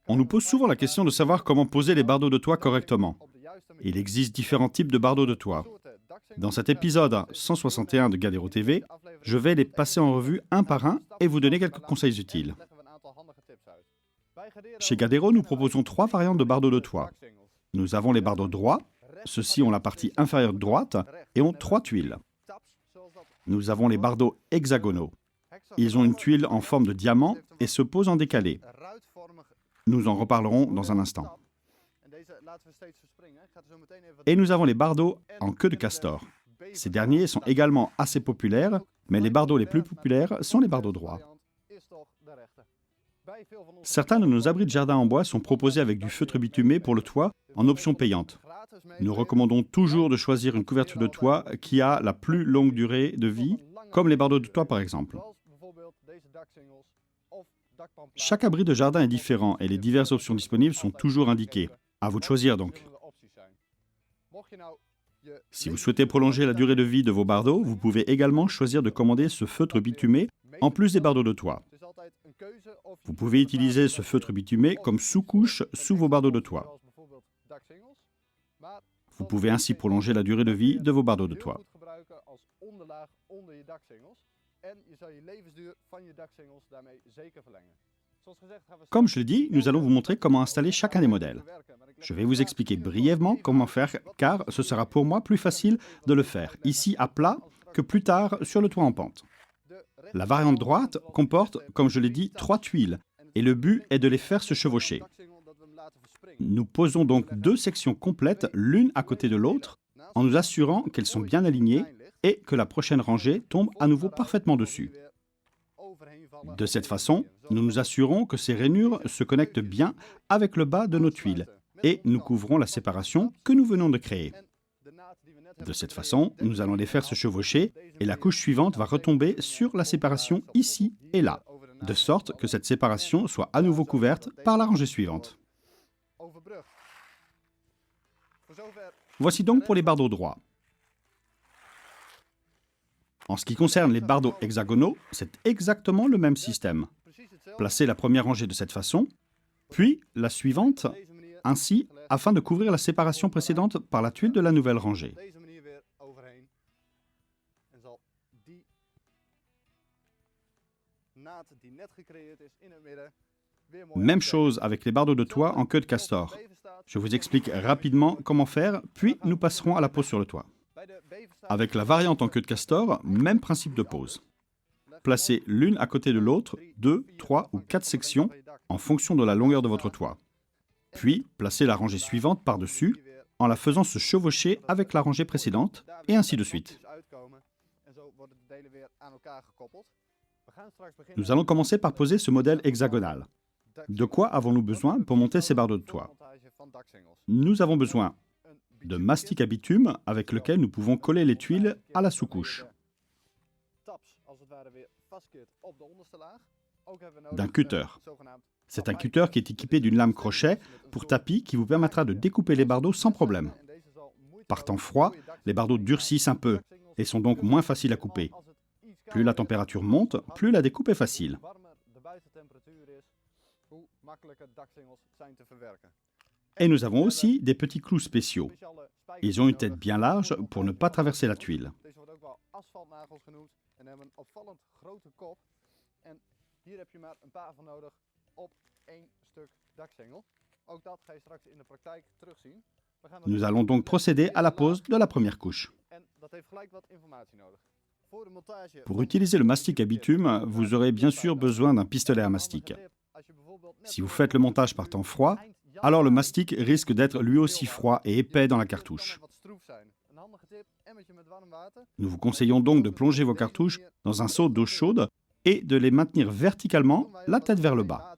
On nous pose souvent la question de savoir comment poser les bardeaux de toit correctement. Il existe différents types de bardeaux de toit. Dans cet épisode 161 de Gadero TV, je vais les passer en revue un par un et vous donner quelques conseils utiles. Chez Gadero, nous proposons 3 variantes de bardeaux de toit. Nous avons les bardeaux droits, ceux-ci ont la partie inférieure droite et ont 3 tuiles. Nous avons les bardeaux hexagonaux. Ils ont une tuile en forme de diamant et se posent en décalé. Nous en reparlerons dans un instant. Et nous avons les bardeaux en queue de castor. Ces derniers sont également assez populaires, mais les bardeaux les plus populaires sont les bardeaux droits. Certains de nos abris de jardin en bois sont proposés avec du feutre bitumé pour le toit en option payante. Nous recommandons toujours de choisir une couverture de toit qui a la plus longue durée de vie, comme les bardeaux de toit par exemple. Chaque abri de jardin est différent et les diverses options disponibles sont toujours indiquées. À vous de choisir donc. Si vous souhaitez prolonger la durée de vie de vos bardeaux, vous pouvez également choisir de commander ce feutre bitumé en plus des bardeaux de toit. Vous pouvez utiliser ce feutre bitumé comme sous-couche sous vos bardeaux de toit. Vous pouvez ainsi prolonger la durée de vie de vos bardeaux de toit. Comme je l'ai dit, nous allons vous montrer comment installer chacun des modèles. Je vais vous expliquer brièvement comment faire, car ce sera pour moi plus facile de le faire ici à plat que plus tard sur le toit en pente. La variante droite comporte, comme je l'ai dit, 3 tuiles, et le but est de les faire se chevaucher. Nous posons donc 2 sections complètes l'une à côté de l'autre, en nous assurant qu'elles sont bien alignées et que la prochaine rangée tombe à nouveau parfaitement dessus. De cette façon, nous nous assurons que ces rainures se connectent bien avec le bas de nos tuiles et nous couvrons la séparation que nous venons de créer. De cette façon, nous allons les faire se chevaucher et la couche suivante va retomber sur la séparation ici et là, de sorte que cette séparation soit à nouveau couverte par la rangée suivante. Voici donc pour les bardeaux droits. En ce qui concerne les bardeaux hexagonaux, c'est exactement le même système. Placez la première rangée de cette façon, puis la suivante, ainsi, afin de couvrir la séparation précédente par la tuile de la nouvelle rangée. Même chose avec les bardeaux de toit en queue de castor. Je vous explique rapidement comment faire, puis nous passerons à la pose sur le toit. Avec la variante en queue de castor, même principe de pose. Placez l'une à côté de l'autre 2, 3 ou 4 sections en fonction de la longueur de votre toit. Puis, placez la rangée suivante par-dessus en la faisant se chevaucher avec la rangée précédente, et ainsi de suite. Nous allons commencer par poser ce modèle hexagonal. De quoi avons-nous besoin pour monter ces bardeaux de toit? Nous avons besoin de mastic à bitume avec lequel nous pouvons coller les tuiles à la sous-couche, d'un cutter. C'est un cutter qui est équipé d'une lame crochet pour tapis qui vous permettra de découper les bardeaux sans problème. Par temps froid, les bardeaux durcissent un peu et sont donc moins faciles à couper. Plus la température monte, plus la découpe est facile. Et nous avons aussi des petits clous spéciaux. Ils ont une tête bien large pour ne pas traverser la tuile. Nous allons donc procéder à la pose de la première couche. Pour utiliser le mastic à bitume, vous aurez bien sûr besoin d'un pistolet à mastic. Si vous faites le montage par temps froid, alors le mastic risque d'être lui aussi froid et épais dans la cartouche. Nous vous conseillons donc de plonger vos cartouches dans un seau d'eau chaude et de les maintenir verticalement, la tête vers le bas.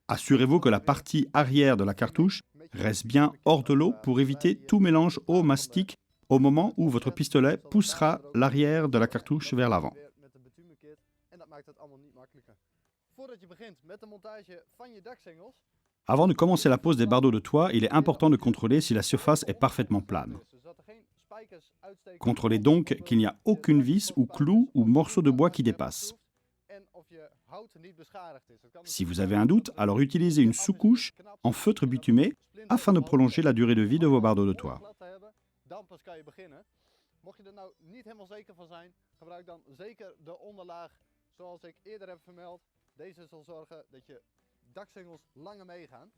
Assurez-vous que la partie arrière de la cartouche reste bien hors de l'eau pour éviter tout mélange eau-mastic au moment où votre pistolet poussera l'arrière de la cartouche vers l'avant. Avant de commencer la pose des bardeaux de toit, il est important de contrôler si la surface est parfaitement plane. Contrôlez donc qu'il n'y a aucune vis ou clou ou morceau de bois qui dépasse. Si vous avez un doute, alors utilisez une sous-couche en feutre bitumé afin de prolonger la durée de vie de vos bardeaux de toit. Mocht je er nou niet helemaal zeker van zijn, gebruik dan zeker de onderlaag zoals ik eerder heb vermeld. Deze zal zorgen dat je daksingels langer meegaan.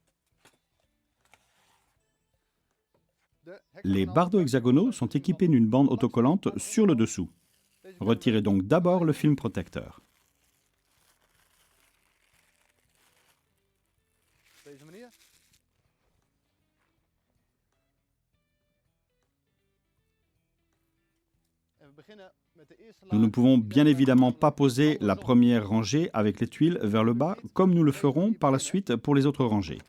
Les bardeaux hexagonaux sont équipés d'une bande autocollante sur le dessous. Retirez donc d'abord le film protecteur. Deze manier. Nous ne pouvons bien évidemment pas poser la première rangée avec les tuiles vers le bas, comme nous le ferons par la suite pour les autres rangées.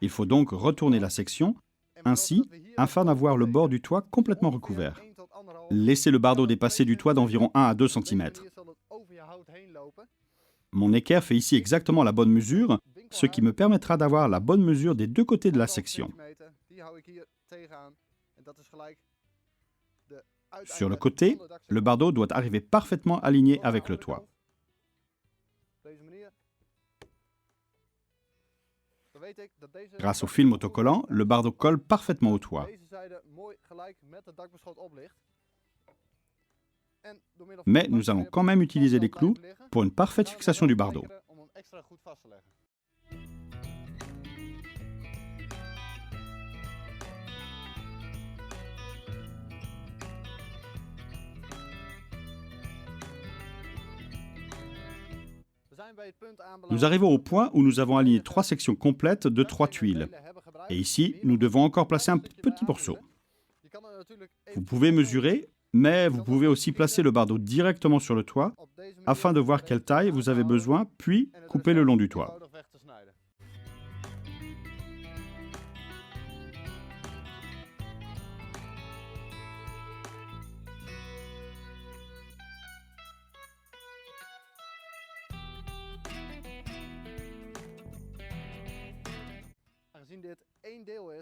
Il faut donc retourner la section, ainsi, afin d'avoir le bord du toit complètement recouvert. Laissez le bardeau dépasser du toit d'environ 1 à 2 cm. Mon équerre fait ici exactement la bonne mesure, ce qui me permettra d'avoir la bonne mesure des deux côtés de la section. Sur le côté, le bardeau doit arriver parfaitement aligné avec le toit. Grâce au film autocollant, le bardeau colle parfaitement au toit. Mais nous allons quand même utiliser les clous pour une parfaite fixation du bardeau. Nous arrivons au point où nous avons aligné 3 sections complètes de 3 tuiles. Et ici, nous devons encore placer un petit morceau. Vous pouvez mesurer, mais vous pouvez aussi placer le bardeau directement sur le toit afin de voir quelle taille vous avez besoin, puis couper le long du toit.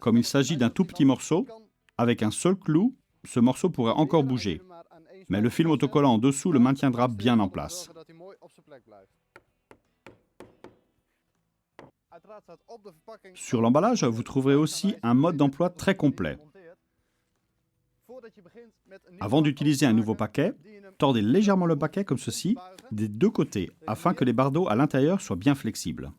Comme il s'agit d'un tout petit morceau, avec un seul clou, ce morceau pourrait encore bouger. Mais le film autocollant en dessous le maintiendra bien en place. Sur l'emballage, vous trouverez aussi un mode d'emploi très complet. Avant d'utiliser un nouveau paquet, tordez légèrement le paquet comme ceci, des deux côtés, afin que les bardeaux à l'intérieur soient bien flexibles.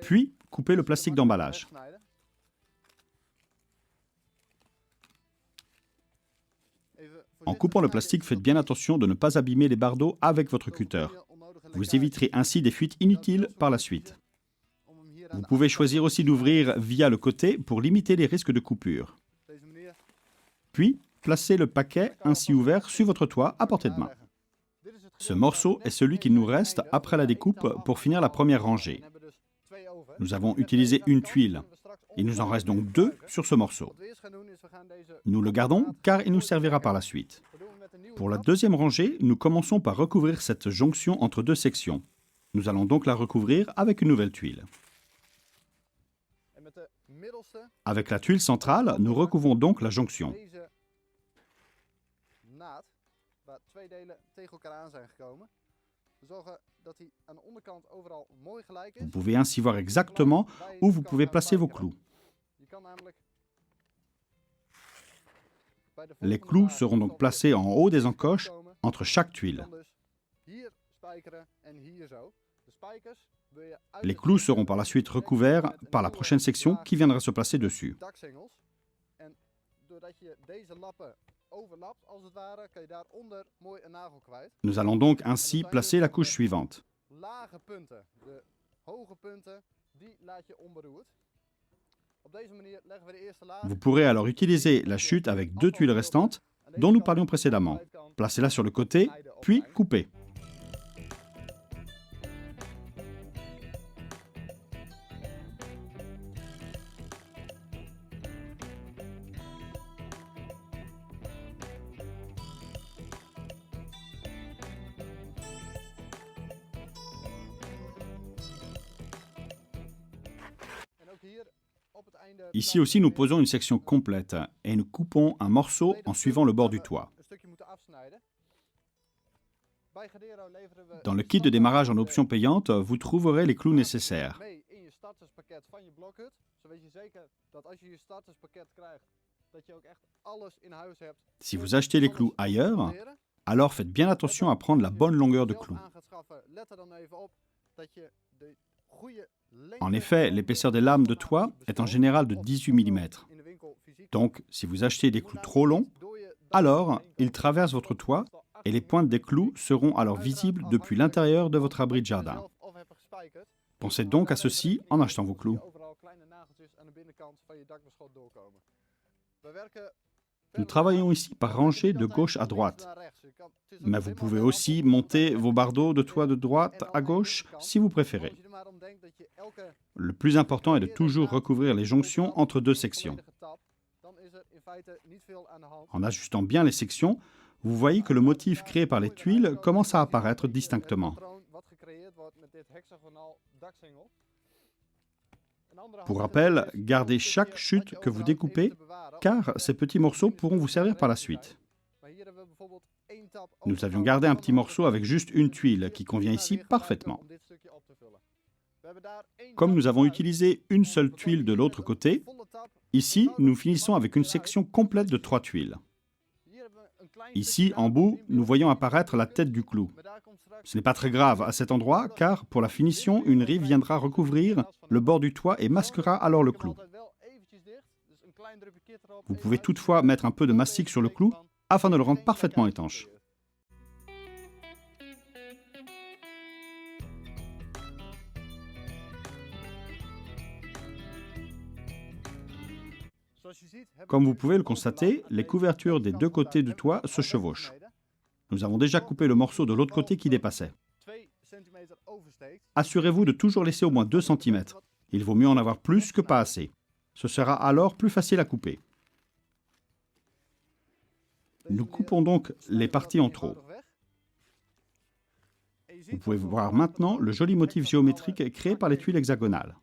Puis, coupez le plastique d'emballage. En coupant le plastique, faites bien attention de ne pas abîmer les bardeaux avec votre cutter. Vous éviterez ainsi des fuites inutiles par la suite. Vous pouvez choisir aussi d'ouvrir via le côté pour limiter les risques de coupure. Puis, placez le paquet ainsi ouvert sur votre toit à portée de main. Ce morceau est celui qu'il nous reste après la découpe pour finir la première rangée. Nous avons utilisé une tuile. Il nous en reste donc 2 sur ce morceau. Nous le gardons car il nous servira par la suite. Pour la deuxième rangée, nous commençons par recouvrir cette jonction entre 2 sections. Nous allons donc la recouvrir avec une nouvelle tuile. Avec la tuile centrale, nous recouvrons donc la jonction. Vous pouvez ainsi voir exactement où vous pouvez placer vos clous. Les clous seront donc placés en haut des encoches entre chaque tuile. Les clous seront par la suite recouverts par la prochaine section qui viendra se placer dessus. Nous allons donc ainsi placer la couche suivante. Vous pourrez alors utiliser la chute avec 2 tuiles restantes dont nous parlions précédemment. Placez-la sur le côté, puis coupez. Ici aussi, nous posons une section complète et nous coupons un morceau en suivant le bord du toit. Dans le kit de démarrage en option payante, vous trouverez les clous nécessaires. Si vous achetez les clous ailleurs, alors faites bien attention à prendre la bonne longueur de clous. En effet, l'épaisseur des lames de toit est en général de 18 mm. Donc, si vous achetez des clous trop longs, alors ils traversent votre toit et les pointes des clous seront alors visibles depuis l'intérieur de votre abri de jardin. Pensez donc à ceci en achetant vos clous. Nous travaillons ici par rangée de gauche à droite. Mais vous pouvez aussi monter vos bardeaux de toit de droite à gauche si vous préférez. Le plus important est de toujours recouvrir les jonctions entre deux sections. En ajustant bien les sections, vous voyez que le motif créé par les tuiles commence à apparaître distinctement. Pour rappel, gardez chaque chute que vous découpez, car ces petits morceaux pourront vous servir par la suite. Nous avions gardé un petit morceau avec juste une tuile, qui convient ici parfaitement. Comme nous avons utilisé une seule tuile de l'autre côté, ici, nous finissons avec une section complète de 3 tuiles. Ici, en bout, nous voyons apparaître la tête du clou. Ce n'est pas très grave à cet endroit, car pour la finition, une rive viendra recouvrir le bord du toit et masquera alors le clou. Vous pouvez toutefois mettre un peu de mastic sur le clou afin de le rendre parfaitement étanche. Comme vous pouvez le constater, les couvertures des deux côtés du toit se chevauchent. Nous avons déjà coupé le morceau de l'autre côté qui dépassait. Assurez-vous de toujours laisser au moins 2 cm. Il vaut mieux en avoir plus que pas assez. Ce sera alors plus facile à couper. Nous coupons donc les parties en trop. Vous pouvez voir maintenant le joli motif géométrique créé par les tuiles hexagonales.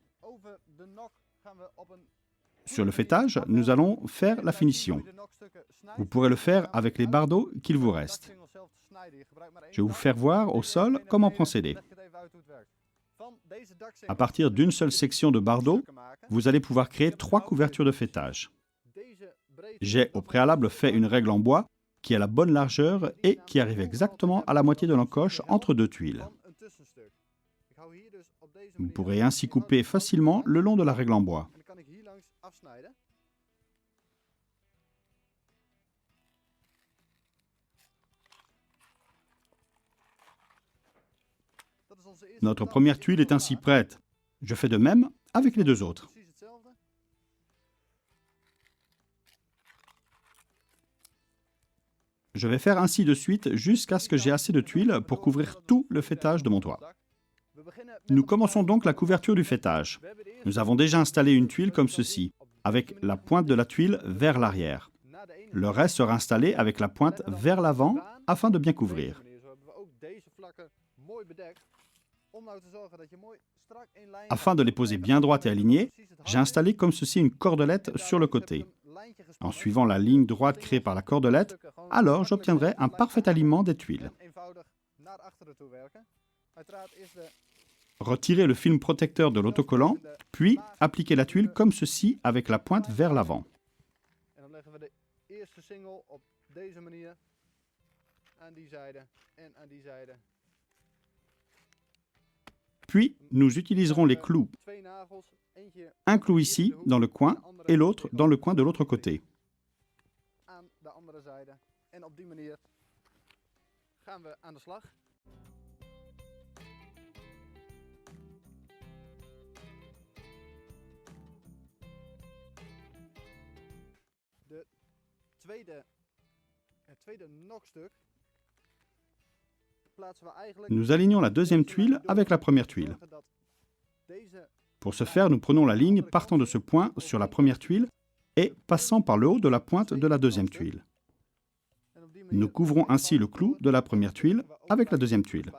Sur le faîtage, nous allons faire la finition. Vous pourrez le faire avec les bardeaux qu'il vous reste. Je vais vous faire voir au sol comment procéder. À partir d'une seule section de bardeaux, vous allez pouvoir créer 3 couvertures de faîtage. J'ai au préalable fait une règle en bois qui a la bonne largeur et qui arrive exactement à la moitié de l'encoche entre 2 tuiles. Vous pourrez ainsi couper facilement le long de la règle en bois. Notre première tuile est ainsi prête. Je fais de même avec les 2 autres. Je vais faire ainsi de suite jusqu'à ce que j'ai assez de tuiles pour couvrir tout le faîtage de mon toit. Nous commençons donc la couverture du faîtage. Nous avons déjà installé une tuile comme ceci, avec la pointe de la tuile vers l'arrière. Le reste sera installé avec la pointe vers l'avant afin de bien couvrir. Afin de les poser bien droites et alignées, j'ai installé comme ceci une cordelette sur le côté. En suivant la ligne droite créée par la cordelette, alors j'obtiendrai un parfait alignement des tuiles. Retirez le film protecteur de l'autocollant, puis appliquez la tuile comme ceci avec la pointe vers l'avant. Puis, nous utiliserons les clous. Un clou ici, dans le coin, et l'autre dans le coin de l'autre côté. Nous alignons la deuxième tuile avec la première tuile. Pour ce faire, nous prenons la ligne partant de ce point sur la première tuile et passant par le haut de la pointe de la deuxième tuile. Nous couvrons ainsi le clou de la première tuile avec la deuxième tuile.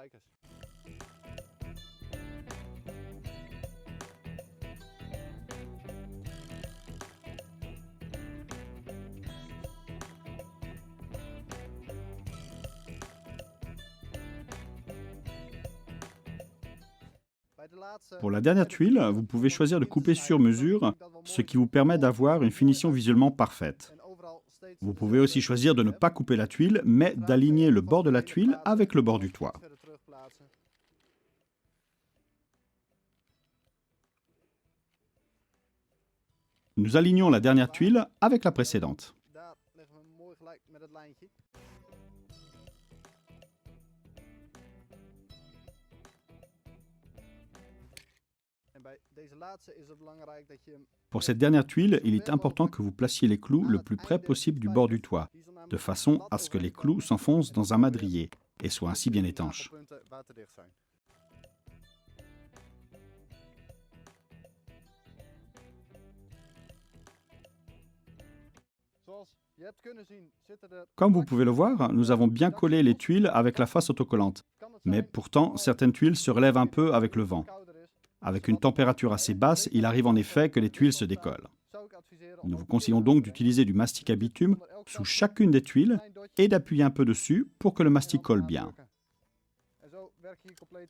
Pour la dernière tuile, vous pouvez choisir de couper sur mesure, ce qui vous permet d'avoir une finition visuellement parfaite. Vous pouvez aussi choisir de ne pas couper la tuile, mais d'aligner le bord de la tuile avec le bord du toit. Nous alignons la dernière tuile avec la précédente. Pour cette dernière tuile, il est important que vous placiez les clous le plus près possible du bord du toit, de façon à ce que les clous s'enfoncent dans un madrier et soient ainsi bien étanches. Comme vous pouvez le voir, nous avons bien collé les tuiles avec la face autocollante. Mais pourtant, certaines tuiles se relèvent un peu avec le vent. Avec une température assez basse, il arrive en effet que les tuiles se décollent. Nous vous conseillons donc d'utiliser du mastic à bitume sous chacune des tuiles et d'appuyer un peu dessus pour que le mastic colle bien.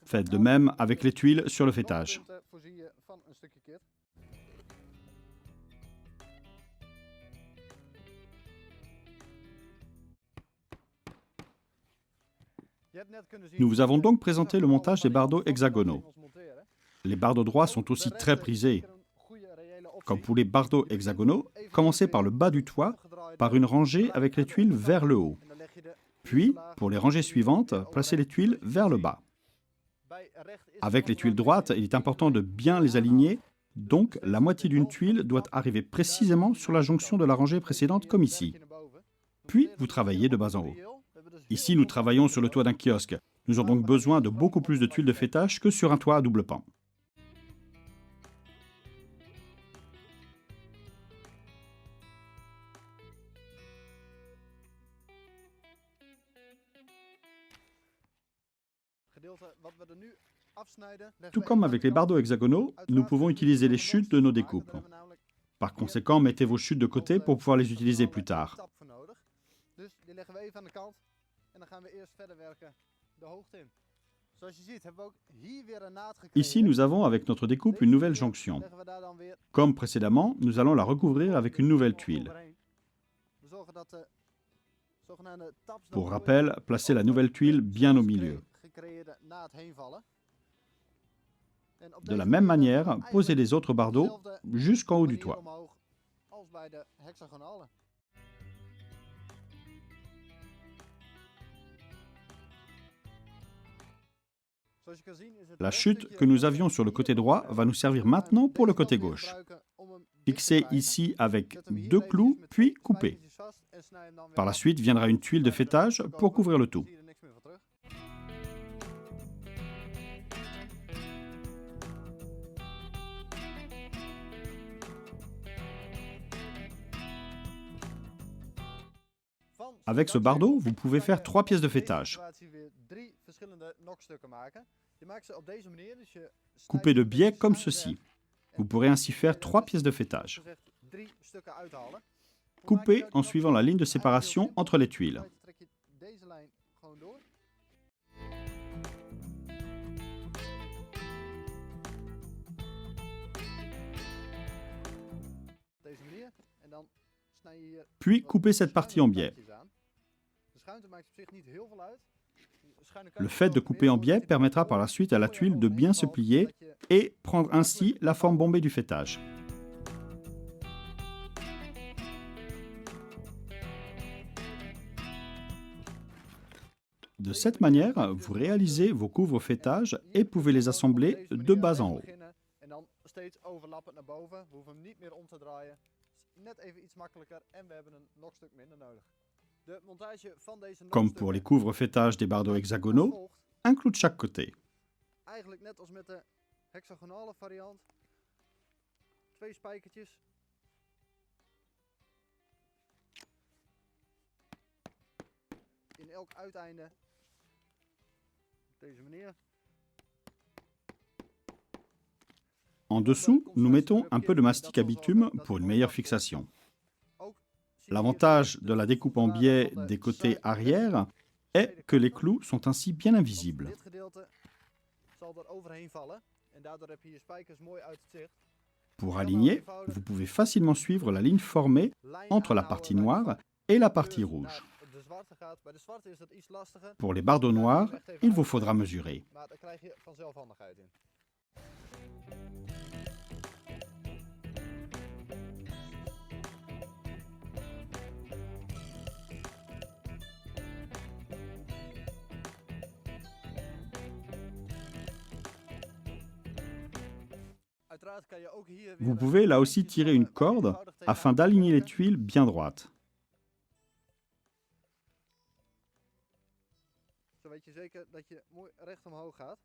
Faites de même avec les tuiles sur le faîtage. Nous vous avons donc présenté le montage des bardeaux hexagonaux. Les bardeaux droits sont aussi très prisés. Comme pour les bardeaux hexagonaux, commencez par le bas du toit, par une rangée avec les tuiles vers le haut. Puis, pour les rangées suivantes, placez les tuiles vers le bas. Avec les tuiles droites, il est important de bien les aligner, donc la moitié d'une tuile doit arriver précisément sur la jonction de la rangée précédente, comme ici. Puis, vous travaillez de bas en haut. Ici, nous travaillons sur le toit d'un kiosque. Nous avons donc besoin de beaucoup plus de tuiles de faîtage que sur un toit à double pan. Tout comme avec les bardeaux hexagonaux, nous pouvons utiliser les chutes de nos découpes. Par conséquent, mettez vos chutes de côté pour pouvoir les utiliser plus tard. Ici, nous avons avec notre découpe une nouvelle jonction. Comme précédemment, nous allons la recouvrir avec une nouvelle tuile. Pour rappel, placez la nouvelle tuile bien au milieu. De la même manière, posez les autres bardeaux jusqu'en haut du toit. La chute que nous avions sur le côté droit va nous servir maintenant pour le côté gauche. Fixez ici avec 2 clous, puis coupez. Par la suite viendra une tuile de faîtage pour couvrir le tout. Avec ce bardeau, vous pouvez faire 3 pièces de faîtage. Coupez de biais comme ceci. Vous pourrez ainsi faire 3 pièces de faîtage. Coupez en suivant la ligne de séparation entre les tuiles. Puis coupez cette partie en biais. Le fait de couper en biais permettra par la suite à la tuile de bien se plier et prendre ainsi la forme bombée du faîtage. De cette manière, vous réalisez vos couvre-faîtages et pouvez les assembler de bas en haut. Comme pour les couvre-faîtages des bardeaux hexagonaux, un clou de chaque côté. En dessous, nous mettons un peu de mastic à bitume pour une meilleure fixation. L'avantage de la découpe en biais des côtés arrière est que les clous sont ainsi bien invisibles. En daardoor heb je je spijkers mooi uit het zicht. Pour aligner, vous pouvez facilement suivre la ligne formée entre la partie noire et la partie rouge. De zwarte gaat. Bij de zwarte is dat iets lastiger. Pour les bardeaux noirs, il vous faudra mesurer. Maar daar krijg je vanzelf handigheid in. Uiteraard kan je ook hier weer Vous pouvez là aussi tirer une corde afin d'aligner les tuiles bien droites. Zo weet je zeker dat je mooi recht omhoog gaat.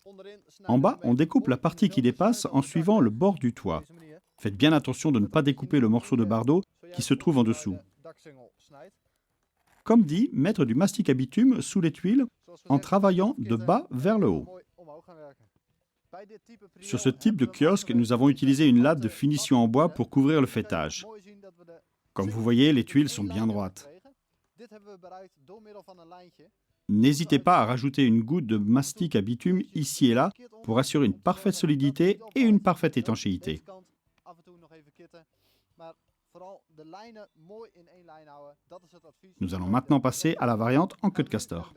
Onderin snijden En bas, we een on beetje découpe la door. partie qui dépasse en suivant le bord du toit. Op deze manier. Faites bien attention de ne pas découper le morceau de bardeau qui se trouve en dessous. De daksingel snijdt. Comme dit, mettre du mastic à bitume sous les tuiles Zoals en gezegd, travaillant de de bas vers le haut. mooi omhoog gaan werken. Bij dit type prieel Sur ce type de hebben we kiosque, hem nous avons utilisé une latte de finition en bois pour couvrir le fêtage. mooi zien dat we de Comme vous voyez, les tuiles sont bien droites. Dit hebben we bereikt door middel van een lijntje. N'hésitez pas à rajouter une goutte de mastic à bitume ici et là pour assurer une parfaite solidité et une parfaite étanchéité. Deze kant af en toe nog even kitten, maar vooral de lijnen mooi in één lijn houden. Dat is het advies. Nous allons maintenant passer à la variante en queue de castor.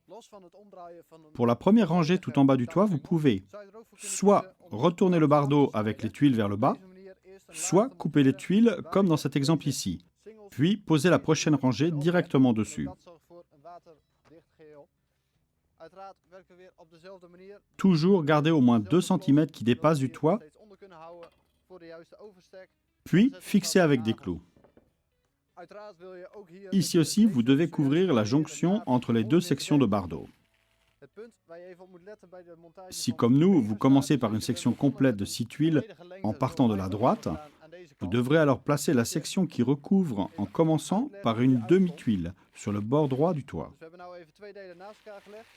Los van het omdraaien van een Pour la première rangée tout en bas du toit, vous pouvez zou je er ook voor kunnen soit kiezen om retourner le bardeau avec les tuiles vers le bas, op deze manier eerst een laag soit van de couper les tuilen tuiles comme dans cet exemple ici, singles puis poser la prochaine rangée directement en dessus. dat zorgt voor een waterdicht geheel. Uiteraard werken we weer op dezelfde manier. Toujours garder au moins 2 cm qui dépassent du toit, Steeds onder kunnen houden voor de juiste overstek. puis fixer avec des clous. Uiteraard wil je ook hier Ici aussi, vous devez couvrir la jonction entre les deux sections de bardeau. Het punt waar je even op moet letten bij de montage Si van comme de nous, vous beverstaaf commencez is par dat une je section de complète de 6 tuiles volledige lengte en partant de la wil droite, aan deze vous kant. devrez alors placer la section qui recouvre en commençant par une demi-tuile sur le bord droit du toit. Dus we hebben nou even twee delen naast elkaar gelegd.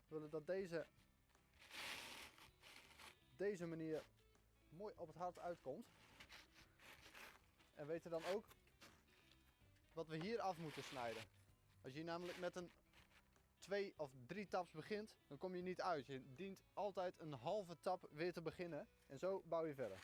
We willen dat deze manier mooi op het hart uitkomt. En weten dan ook wat we hier af moeten snijden. Als je namelijk met een 2 of 3 taps begint, dan kom je niet uit. Je dient altijd een halve tap weer te beginnen en zo bouw je verder.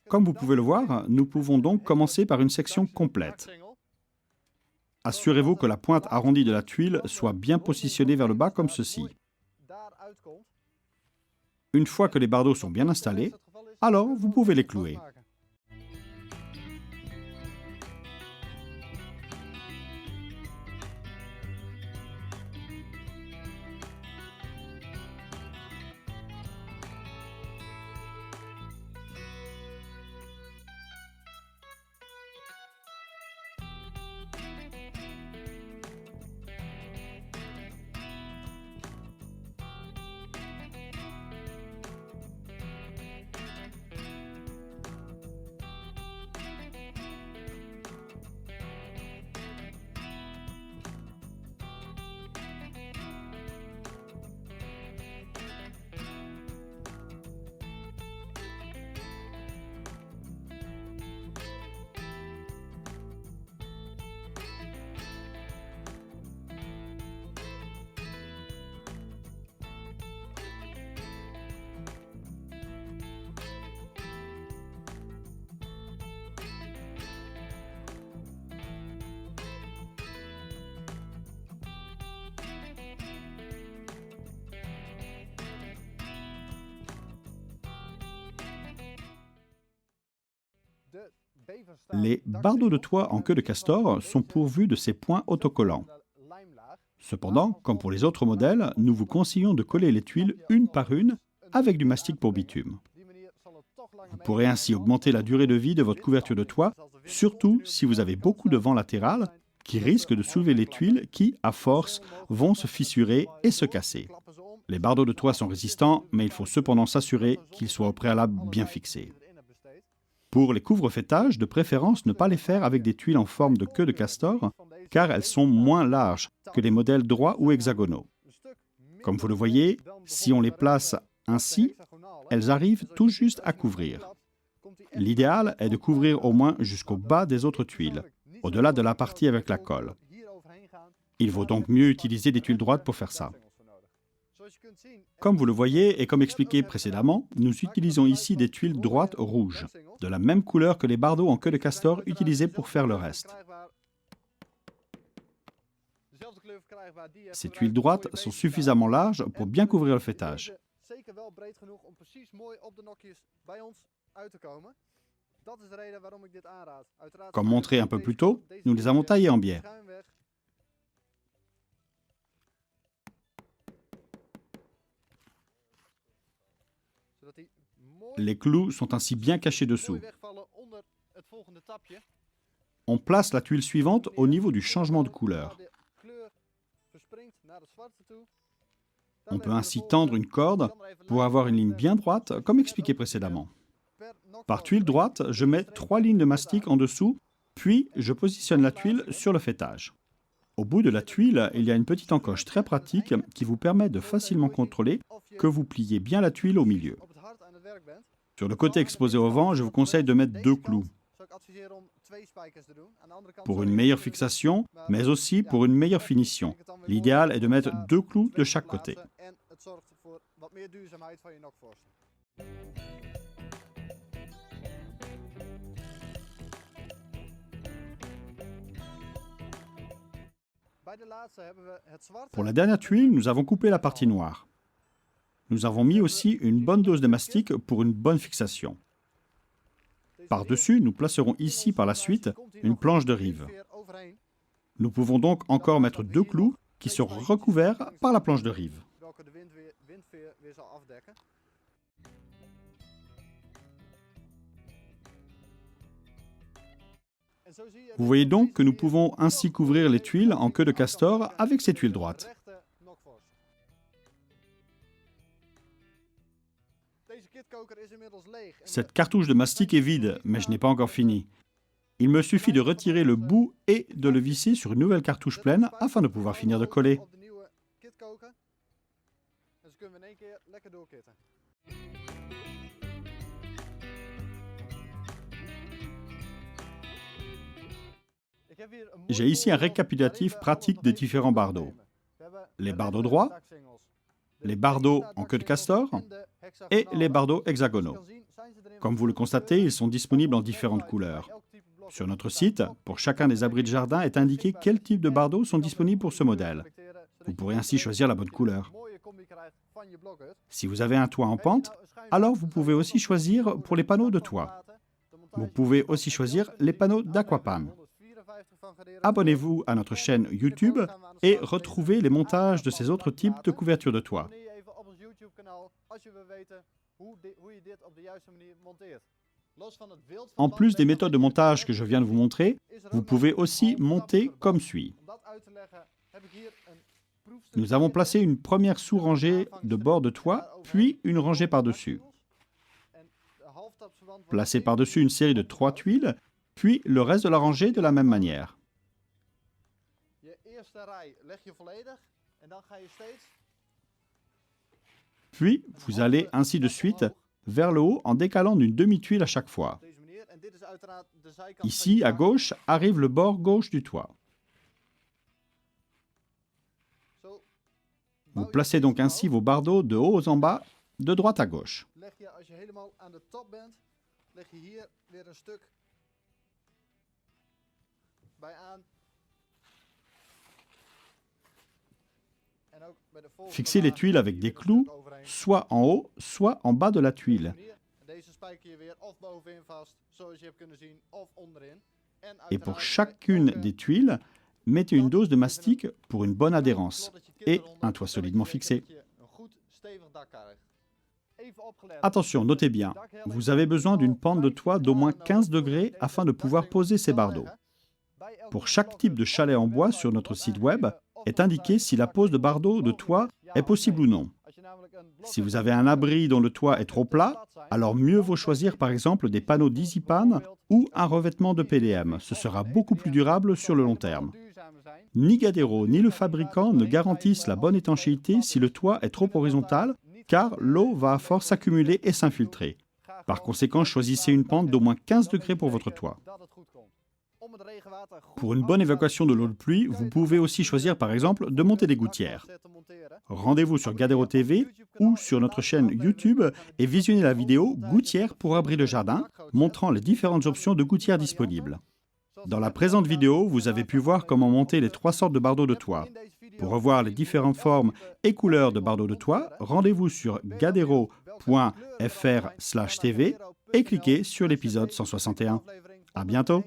Comme vous pouvez le voir, nous pouvons donc commencer par une section complète. Assurez-vous que la pointe arrondie de la tuile soit bien positionnée vers le bas comme ceci. Une fois que les bardeaux sont bien installés, alors vous pouvez les clouer. Les bardeaux de toit en queue de castor sont pourvus de ces points autocollants. Cependant, comme pour les autres modèles, nous vous conseillons de coller les tuiles une par une avec du mastic pour bitume. Vous pourrez ainsi augmenter la durée de vie de votre couverture de toit, surtout si vous avez beaucoup de vent latéral qui risque de soulever les tuiles qui, à force, vont se fissurer et se casser. Les bardeaux de toit sont résistants, mais il faut cependant s'assurer qu'ils soient au préalable bien fixés. Pour les couvre-faîtages, de préférence ne pas les faire avec des tuiles en forme de queue de castor, car elles sont moins larges que les modèles droits ou hexagonaux. Comme vous le voyez, si on les place ainsi, elles arrivent tout juste à couvrir. L'idéal est de couvrir au moins jusqu'au bas des autres tuiles, au-delà de la partie avec la colle. Il vaut donc mieux utiliser des tuiles droites pour faire ça. Comme vous le voyez et comme expliqué précédemment, nous utilisons ici des tuiles droites rouges, de la même couleur que les bardeaux en queue de castor utilisés pour faire le reste. Ces tuiles droites sont suffisamment larges pour bien couvrir le faîtage. Comme montré un peu plus tôt, nous les avons taillées en biais. Les clous sont ainsi bien cachés dessous. On place la tuile suivante au niveau du changement de couleur. On peut ainsi tendre une corde pour avoir une ligne bien droite, comme expliqué précédemment. Par tuile droite, je mets 3 lignes de mastic en dessous, puis je positionne la tuile sur le faîtage. Au bout de la tuile, il y a une petite encoche très pratique qui vous permet de facilement contrôler que vous pliez bien la tuile au milieu. Sur le côté exposé au vent, je vous conseille de mettre 2 clous pour une meilleure fixation, mais aussi pour une meilleure finition. L'idéal est de mettre 2 clous de chaque côté. Pour la dernière tuile, nous avons coupé la partie noire. Nous avons mis aussi une bonne dose de mastic pour une bonne fixation. Par-dessus, nous placerons ici par la suite une planche de rive. Nous pouvons donc encore mettre 2 clous qui seront recouverts par la planche de rive. Vous voyez donc que nous pouvons ainsi couvrir les tuiles en queue de castor avec ces tuiles droites. Cette cartouche de mastic est vide, mais je n'ai pas encore fini. Il me suffit de retirer le bout et de le visser sur une nouvelle cartouche pleine afin de pouvoir finir de coller. J'ai ici un récapitulatif pratique des différents bardeaux. Les bardeaux droits, les bardeaux en queue de castor et les bardeaux hexagonaux. Comme vous le constatez, ils sont disponibles en différentes couleurs. Sur notre site, pour chacun des abris de jardin est indiqué quel type de bardeaux sont disponibles pour ce modèle. Vous pourrez ainsi choisir la bonne couleur. Si vous avez un toit en pente, alors vous pouvez aussi choisir pour les panneaux de toit. Vous pouvez aussi choisir les panneaux d'Aquapan. Abonnez-vous à notre chaîne YouTube et retrouvez les montages de ces autres types de couvertures de toit. En plus des méthodes de montage que je viens de vous montrer, vous pouvez aussi monter comme suit. Nous avons placé une première sous-rangée de bord de toit, puis une rangée par-dessus. Placez par-dessus une série de 3 tuiles, puis le reste de la rangée de la même manière. Puis, vous allez ainsi de suite vers le haut en décalant d'une demi-tuile à chaque fois. Ici, à gauche, arrive le bord gauche du toit. Vous placez donc ainsi vos bardeaux de haut en bas, de droite à gauche. Fixez les tuiles avec des clous, soit en haut, soit en bas de la tuile. Et pour chacune des tuiles, mettez une dose de mastic pour une bonne adhérence et un toit solidement fixé. Attention, notez bien, vous avez besoin d'une pente de toit d'au moins 15 degrés afin de pouvoir poser ces bardeaux. Pour chaque type de chalet en bois sur notre site web, est indiqué si la pose de bardeaux de toit est possible ou non. Si vous avez un abri dont le toit est trop plat, alors mieux vaut choisir par exemple des panneaux d'EasyPan ou un revêtement de PDM. Ce sera beaucoup plus durable sur le long terme. Ni Gadero ni le fabricant ne garantissent la bonne étanchéité si le toit est trop horizontal, car l'eau va à force s'accumuler et s'infiltrer. Par conséquent, choisissez une pente d'au moins 15 degrés pour votre toit. Pour une bonne évacuation de l'eau de pluie, vous pouvez aussi choisir par exemple de monter des gouttières. Rendez-vous sur Gadero TV ou sur notre chaîne YouTube et visionnez la vidéo Gouttières pour abri de jardin, montrant les différentes options de gouttières disponibles. Dans la présente vidéo, vous avez pu voir comment monter les 3 sortes de bardeaux de toit. Pour revoir les différentes formes et couleurs de bardeaux de toit, rendez-vous sur gadero.fr/tv et cliquez sur l'épisode 161. À bientôt!